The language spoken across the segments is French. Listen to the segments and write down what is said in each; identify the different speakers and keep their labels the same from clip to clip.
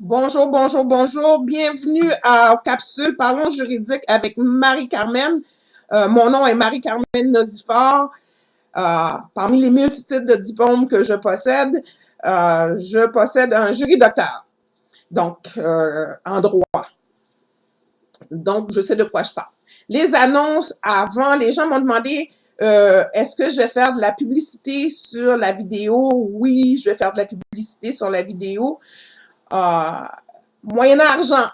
Speaker 1: Bonjour, bonjour, bonjour. Bienvenue à Capsule Parlons juridique avec Marie-Carmen. Mon nom est Marie-Carmen Nozifar. Parmi les multitudes de diplômes que je possède un jury docteur, donc en droit. Donc, je sais de quoi je parle. Les annonces avant, les gens m'ont demandé est-ce que je vais faire de la publicité sur la vidéo? Oui, je vais faire de la publicité sur la vidéo. Moyennant argent,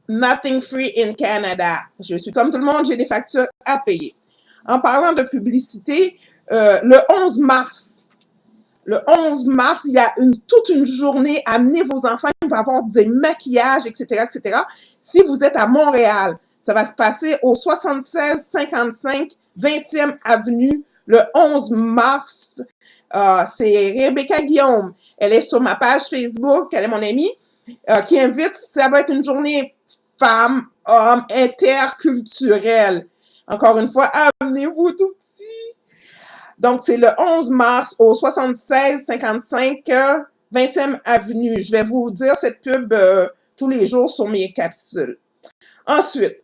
Speaker 1: nothing free in Canada. Je suis comme tout le monde, j'ai des factures à payer. En parlant de publicité, le 11 mars, il y a toute une journée. Amenez vos enfants, il va y avoir des maquillages, etc., etc. Si vous êtes à Montréal, ça va se passer au 7655 20e Avenue le 11 mars. C'est Rebecca Guillaume. Elle est sur ma page Facebook, elle est mon amie, qui invite. Ça va être une journée femmes, hommes, interculturelle. Encore une fois, amenez-vous tout petit. Donc, c'est le 11 mars au 7655 20e Avenue. Je vais vous dire cette pub tous les jours sur mes capsules. Ensuite,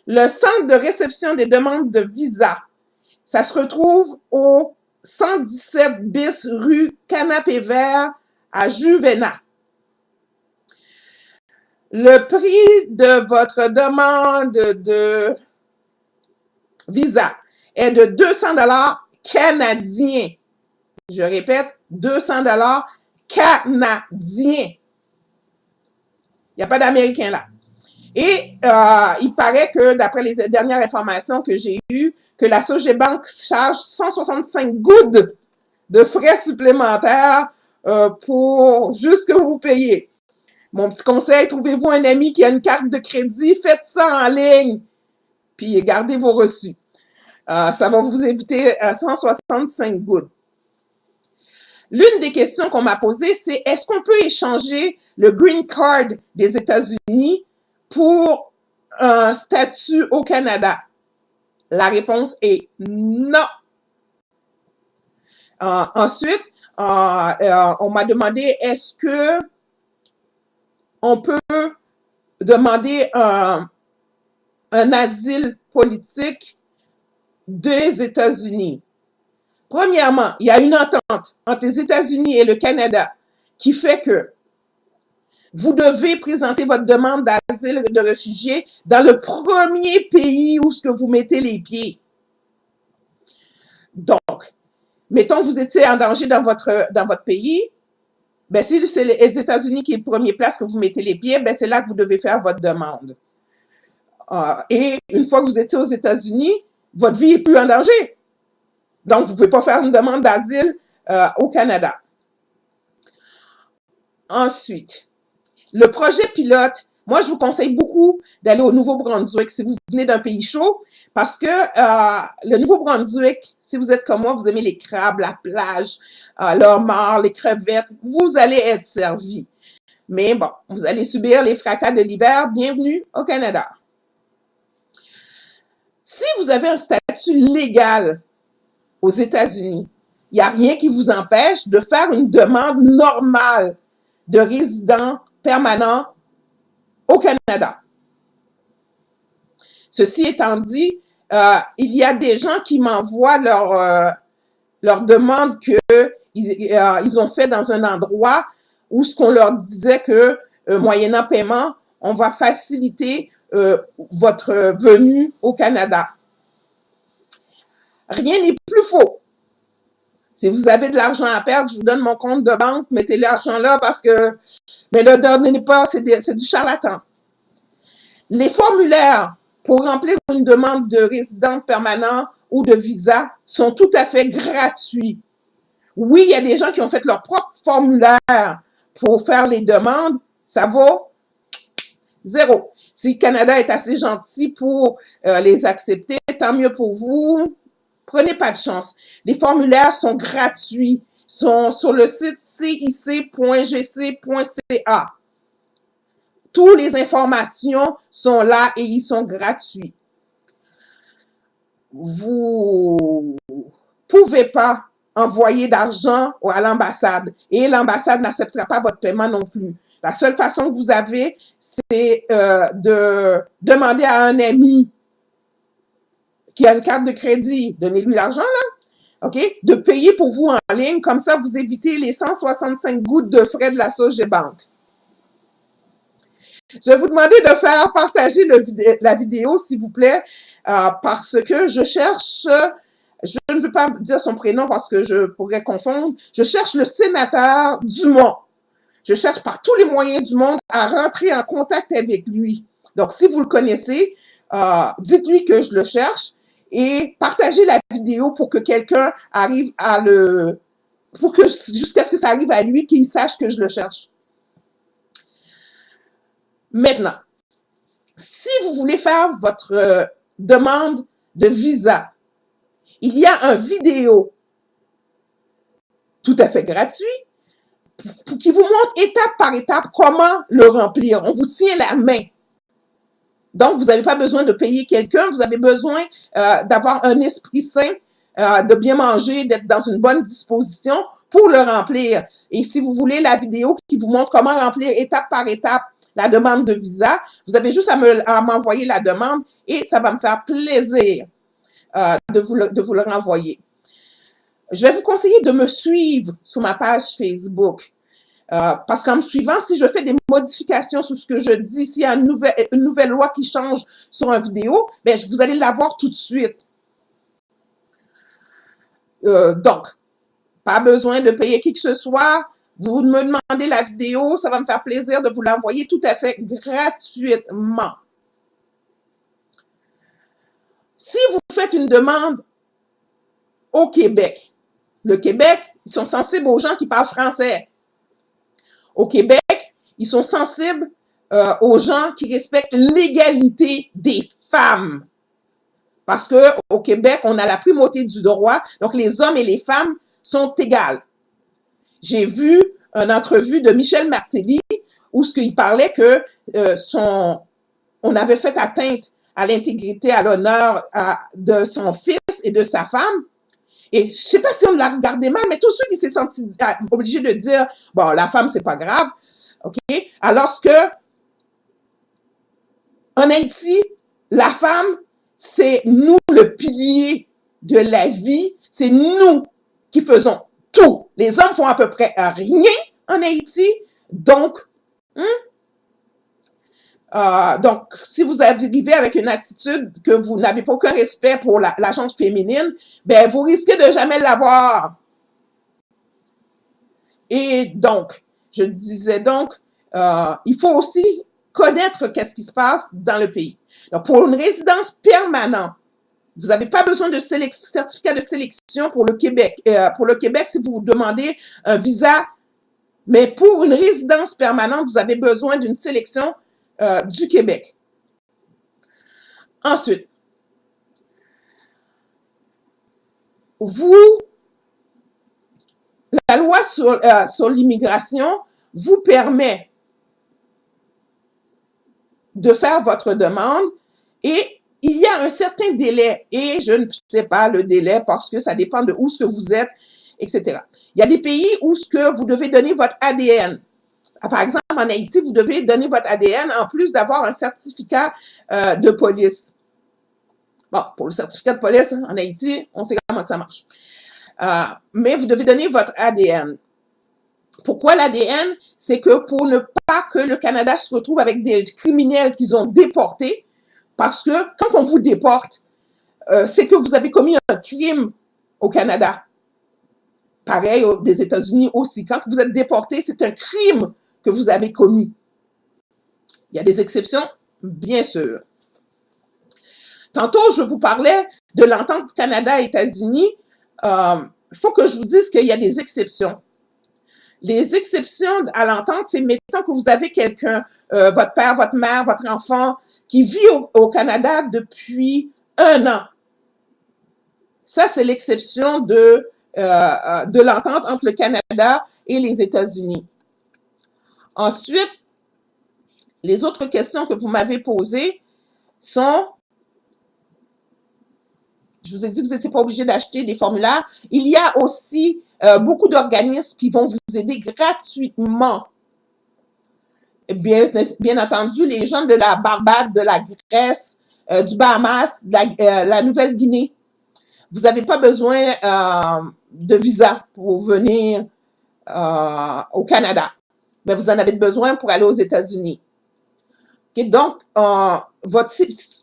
Speaker 1: le centre de réception des demandes de visa. Ça se retrouve au 117 bis rue Canapé Vert à Juvénat. Le prix de votre demande de visa est de 200 canadiens. Je répète, 200 canadiens. Il n'y a pas d'Américain là. Et il paraît que, d'après les dernières informations que j'ai eues, que la Sogebank charge 165 gouttes de frais supplémentaires pour juste que vous payez. Mon petit conseil, trouvez-vous un ami qui a une carte de crédit, faites ça en ligne, puis gardez vos reçus. Ça va vous éviter 165 gouttes. L'une des questions qu'on m'a posées, c'est est-ce qu'on peut échanger le green card des États-Unis pour un statut au Canada? La réponse est non. Ensuite, on m'a demandé est-ce que on peut demander un asile politique des États-Unis. Premièrement, il y a une entente entre les États-Unis et le Canada qui fait que vous devez présenter votre demande d'asile de réfugié dans le premier pays où ce que vous mettez les pieds. Donc, mettons que vous étiez en danger dans votre pays, ben si c'est les États-Unis qui est le premier place que vous mettez les pieds, ben c'est là que vous devez faire votre demande. Et une fois que vous étiez aux États-Unis, votre vie n'est plus en danger. Donc, vous ne pouvez pas faire une demande d'asile au Canada. Ensuite, le projet pilote, moi, je vous conseille beaucoup d'aller au Nouveau-Brunswick si vous venez d'un pays chaud, parce que le Nouveau-Brunswick, si vous êtes comme moi, vous aimez les crabes, la plage, le homard, les crevettes, vous allez être servi. Mais bon, vous allez subir les fracas de l'hiver. Bienvenue au Canada. Si vous avez un statut légal aux États-Unis, il n'y a rien qui vous empêche de faire une demande normale de résident permanent au Canada. Ceci étant dit, il y a des gens qui m'envoient leur demande qu'ils ont fait dans un endroit où ce qu'on leur disait que, moyennant paiement, on va faciliter votre venue au Canada. Rien n'est plus faux. Si vous avez de l'argent à perdre, je vous donne mon compte de banque, mettez l'argent là parce que, mais ne donnez pas, c'est du charlatan. Les formulaires pour remplir une demande de résident permanent ou de visa sont tout à fait gratuits. Oui, il y a des gens qui ont fait leur propre formulaire pour faire les demandes, ça vaut zéro. Si le Canada est assez gentil pour les accepter, tant mieux pour vous. Prenez pas de chance. Les formulaires sont gratuits, sont sur le site cic.gc.ca. Toutes les informations sont là et ils sont gratuits. Vous ne pouvez pas envoyer d'argent à l'ambassade et l'ambassade n'acceptera pas votre paiement non plus. La seule façon que vous avez, c'est de demander à un ami qui a une carte de crédit, donnez-lui l'argent, là, OK? De payer pour vous en ligne. Comme ça, vous évitez les 165 gouttes de frais de la Bank. Je vais vous demander de faire partager la vidéo, s'il vous plaît, parce que je cherche, je ne veux pas dire son prénom parce que je pourrais confondre, je cherche le sénateur Dumont. Je cherche par tous les moyens du monde à rentrer en contact avec lui. Donc, si vous le connaissez, dites-lui que je le cherche et partagez la vidéo pour que quelqu'un arrive à jusqu'à ce que ça arrive à lui, qu'il sache que je le cherche. Maintenant, si vous voulez faire votre demande de visa, il y a une vidéo tout à fait gratuite qui vous montre étape par étape comment le remplir. On vous tient la main. Donc, vous n'avez pas besoin de payer quelqu'un, vous avez besoin d'avoir un esprit sain, de bien manger, d'être dans une bonne disposition pour le remplir. Et si vous voulez la vidéo qui vous montre comment remplir étape par étape la demande de visa, vous avez juste à m'envoyer la demande et ça va me faire plaisir de vous le renvoyer. Je vais vous conseiller de me suivre sur ma page Facebook. Parce qu'en me suivant, si je fais des modifications sur ce que je dis, s'il y a une nouvelle loi qui change sur une vidéo, ben, vous allez la voir tout de suite. Donc, pas besoin de payer qui que ce soit. Vous me demandez la vidéo, ça va me faire plaisir de vous l'envoyer tout à fait gratuitement. Si vous faites une demande au Québec, le Québec, ils sont sensibles aux gens qui parlent français. Au Québec, ils sont sensibles aux gens qui respectent l'égalité des femmes. Parce qu'au Québec, on a la primauté du droit, donc les hommes et les femmes sont égales. J'ai vu une entrevue de Michel Martelly où il parlait que on avait fait atteinte à l'intégrité, à l'honneur de son fils et de sa femme. Et je ne sais pas si on l'a regardé mal, mais tous ceux qui s'est senti obligés de dire, bon, la femme, c'est pas grave, OK? Alors que, en Haïti, la femme, c'est nous le pilier de la vie, c'est nous qui faisons tout. Les hommes font à peu près rien en Haïti, donc, si vous arrivez avec une attitude que vous n'avez pas aucun respect pour la gente féminine, ben, vous risquez de jamais l'avoir. Et donc, je disais donc, il faut aussi connaître qu'est-ce qui se passe dans le pays. Donc, pour une résidence permanente, vous n'avez pas besoin de certificat de sélection pour le Québec. Pour le Québec, si vous demandez un visa, mais pour une résidence permanente, vous avez besoin d'une sélection du Québec. Ensuite, la loi sur l'immigration vous permet de faire votre demande et il y a un certain délai et je ne sais pas le délai parce que ça dépend de où ce que vous êtes, etc. Il y a des pays où ce que vous devez donner votre ADN. Par exemple, en Haïti, vous devez donner votre ADN en plus d'avoir un certificat de police. Bon, pour le certificat de police, en Haïti, on sait comment ça marche. Mais vous devez donner votre ADN. Pourquoi l'ADN? C'est que pour ne pas que le Canada se retrouve avec des criminels qu'ils ont déportés, parce que quand on vous déporte, c'est que vous avez commis un crime au Canada. Pareil des États-Unis aussi. Quand vous êtes déporté, c'est un crime que vous avez commis. Il y a des exceptions, bien sûr. Tantôt, je vous parlais de l'entente Canada-États-Unis. Il faut que je vous dise qu'il y a des exceptions. Les exceptions à l'entente, c'est mettons que vous avez quelqu'un, votre père, votre mère, votre enfant, qui vit au Canada depuis 1 an. Ça, c'est l'exception de l'entente entre le Canada et les États-Unis. Ensuite, les autres questions que vous m'avez posées sont, je vous ai dit que vous n'étiez pas obligé d'acheter des formulaires. Il y a aussi beaucoup d'organismes qui vont vous aider gratuitement bien entendu, les gens de la Barbade, de la Grèce, du Bahamas, de la Nouvelle-Guinée. Vous n'avez pas besoin de visa pour venir au Canada, mais vous en avez besoin pour aller aux États-Unis. Okay? Donc,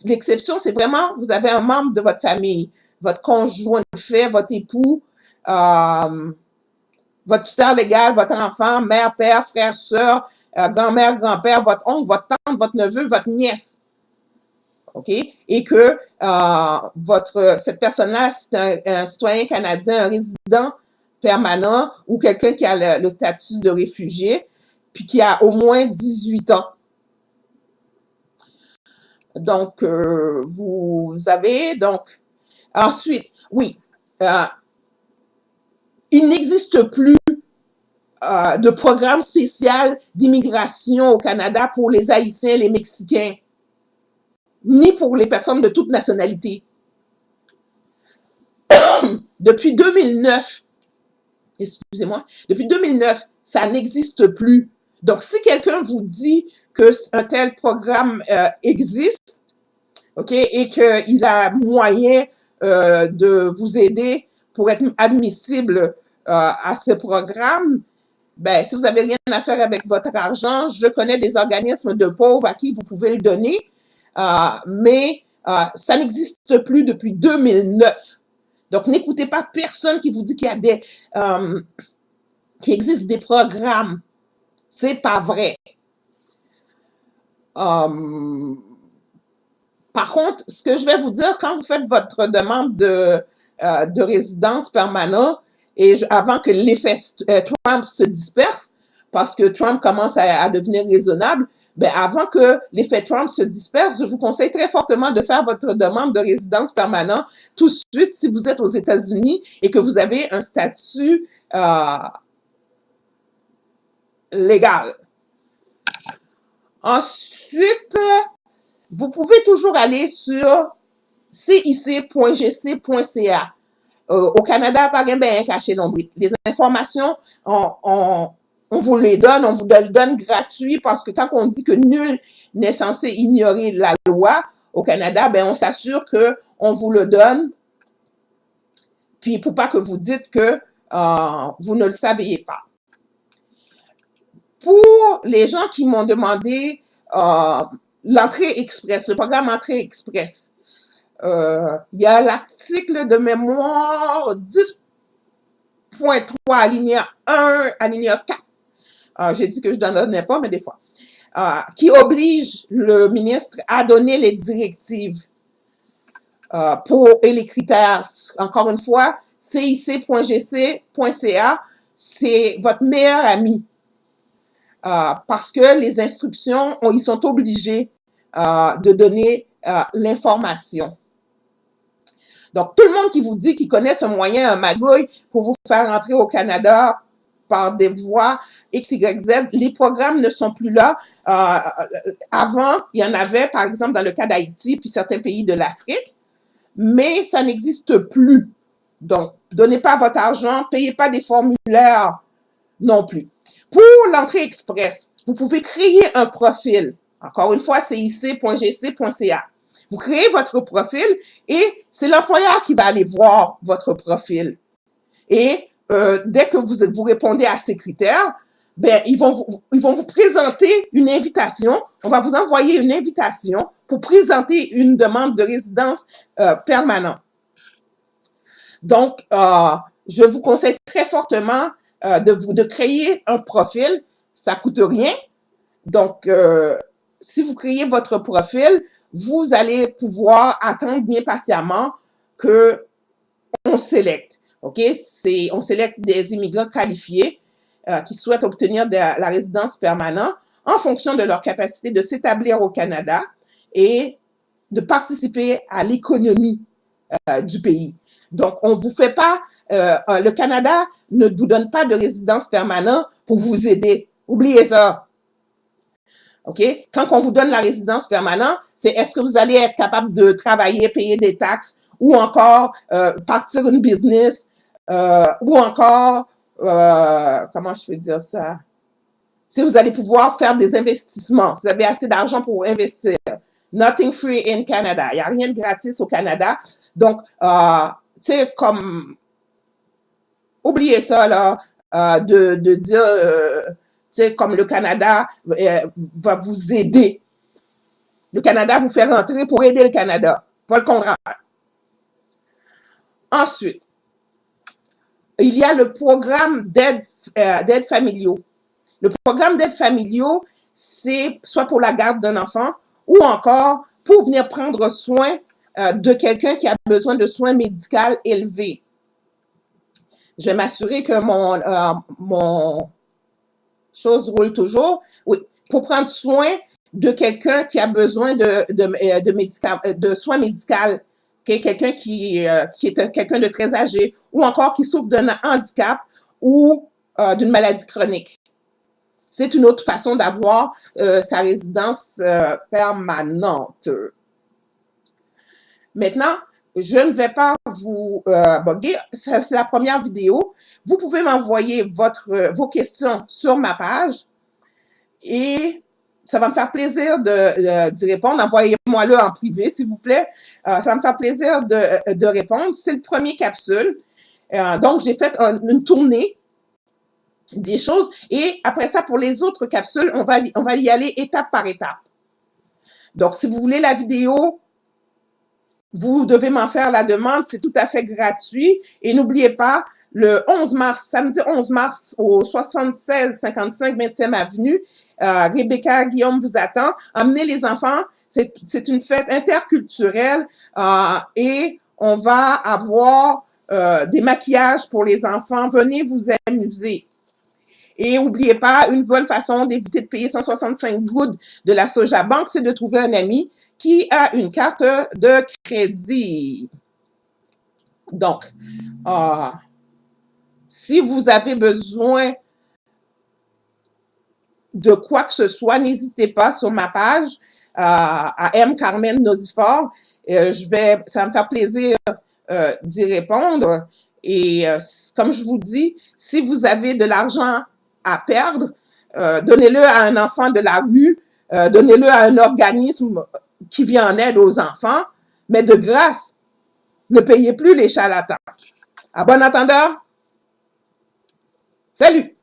Speaker 1: l'exception, c'est vraiment, vous avez un membre de votre famille, votre conjoint de fait, votre époux, votre tuteur légal, votre enfant, mère, père, frère, soeur, grand-mère, grand-père, votre oncle, votre tante, votre neveu, votre nièce. OK? Et que cette personne-là, c'est un citoyen canadien, un résident permanent ou quelqu'un qui a le statut de réfugié, puis qui a au moins 18 ans. Donc, vous avez, donc, ensuite, oui, il n'existe plus de programme spécial d'immigration au Canada pour les Haïtiens, les Mexicains, ni pour les personnes de toute nationalité. Depuis 2009, excusez-moi, depuis 2009, ça n'existe plus. Donc, si quelqu'un vous dit qu'un tel programme existe, OK, et qu'il a moyen de vous aider pour être admissible à ce programme, ben, si vous n'avez rien à faire avec votre argent, je connais des organismes de pauvres à qui vous pouvez le donner, mais ça n'existe plus depuis 2009. Donc, n'écoutez pas personne qui vous dit qu'il y a qu'il existe des programmes. C'est pas vrai. Par contre, ce que je vais vous dire, quand vous faites votre demande de résidence permanente, et avant que l'effet Trump se disperse, parce que Trump commence à devenir raisonnable, ben avant que l'effet Trump se disperse, je vous conseille très fortement de faire votre demande de résidence permanente tout de suite si vous êtes aux États-Unis et que vous avez un statut légal. Ensuite, vous pouvez toujours aller sur cic.gc.ca. Au Canada, pas bien caché nombril. Les informations, on vous les donne, on vous le donne gratuit parce que tant qu'on dit que nul n'est censé ignorer la loi au Canada, ben on s'assure qu'on vous le donne. Puis pour pas que vous dites que vous ne le saviez pas. Pour les gens qui m'ont demandé l'entrée express, le programme entrée express, il y a l'article de mémoire 10.3, alinéa 1, alinéa 4. J'ai dit que je n'en donnais pas, mais des fois. Qui oblige le ministre à donner les directives et les critères. Encore une fois, cic.gc.ca, c'est votre meilleur ami. Parce que les instructions, ils sont obligés de donner l'information. Donc, tout le monde qui vous dit qu'il connaît ce moyen, un magouille, pour vous faire entrer au Canada par des voies X, Y, Z, les programmes ne sont plus là. Avant, il y en avait, par exemple, dans le cas d'Haïti, puis certains pays de l'Afrique, mais ça n'existe plus. Donc, donnez pas votre argent, payez pas des formulaires non plus. Pour l'entrée express, vous pouvez créer un profil. Encore une fois, c'est cic.gc.ca. Vous créez votre profil et c'est l'employeur qui va aller voir votre profil. Et dès que vous répondez à ces critères, ben, ils vont vous présenter une invitation. On va vous envoyer une invitation pour présenter une demande de résidence permanente. Donc, je vous conseille très fortement de créer un profil. Ça ne coûte rien. Donc, si vous créez votre profil, vous allez pouvoir attendre bien patiemment qu'on sélecte. OK? On sélecte des immigrants qualifiés qui souhaitent obtenir la résidence permanente en fonction de leur capacité de s'établir au Canada et de participer à l'économie du pays. Donc, on ne vous fait pas, le Canada ne vous donne pas de résidence permanente pour vous aider. Oubliez ça. OK? Quand on vous donne la résidence permanente, c'est est-ce que vous allez être capable de travailler, payer des taxes ou encore partir une business ou encore, comment je peux dire ça? Si vous allez pouvoir faire des investissements, vous avez assez d'argent pour investir. Nothing free in Canada. Il n'y a rien de gratis au Canada. Donc, c'est comme, oubliez ça, là, de dire, c'est comme le Canada va vous aider. Le Canada vous fait rentrer pour aider le Canada, pas le contraire. Ensuite, il y a le programme d'aide familiaux. Le programme d'aide familiaux, c'est soit pour la garde d'un enfant ou encore pour venir prendre soin de quelqu'un qui a besoin de soins médicaux élevés. Je vais m'assurer que mon chose roule toujours. Oui, pour prendre soin de quelqu'un qui a besoin de soins médicaux, quelqu'un qui est quelqu'un de très âgé ou encore qui souffre d'un handicap ou d'une maladie chronique. C'est une autre façon d'avoir sa résidence permanente. Maintenant, je ne vais pas vous boguer. C'est la première vidéo. Vous pouvez m'envoyer vos questions sur ma page et ça va me faire plaisir d'y répondre. Envoyez-moi-le en privé, s'il vous plaît. Ça va me faire plaisir de répondre. C'est le premier capsule. Donc, j'ai fait une tournée des choses. Et après ça, pour les autres capsules, on va y aller étape par étape. Donc, si vous voulez la vidéo, vous devez m'en faire la demande. C'est tout à fait gratuit. Et n'oubliez pas, le 11 mars, samedi 11 mars, au 7655 20e Avenue, Rebecca Guillaume vous attend. Emmenez les enfants. C'est une fête interculturelle et on va avoir des maquillages pour les enfants. Venez vous amuser. Et n'oubliez pas, une bonne façon d'éviter de payer 165 gouttes de la Soja Bank, c'est de trouver un ami qui a une carte de crédit. Donc, si vous avez besoin de quoi que ce soit, n'hésitez pas sur ma page à M. Carmen Nosifort. Ça va me faire plaisir d'y répondre. Et comme je vous dis, si vous avez de l'argent à perdre, donnez-le à un enfant de la rue, donnez-le à un organisme qui vient en aide aux enfants, mais de grâce, ne payez plus les charlatans. À bon entendeur, salut!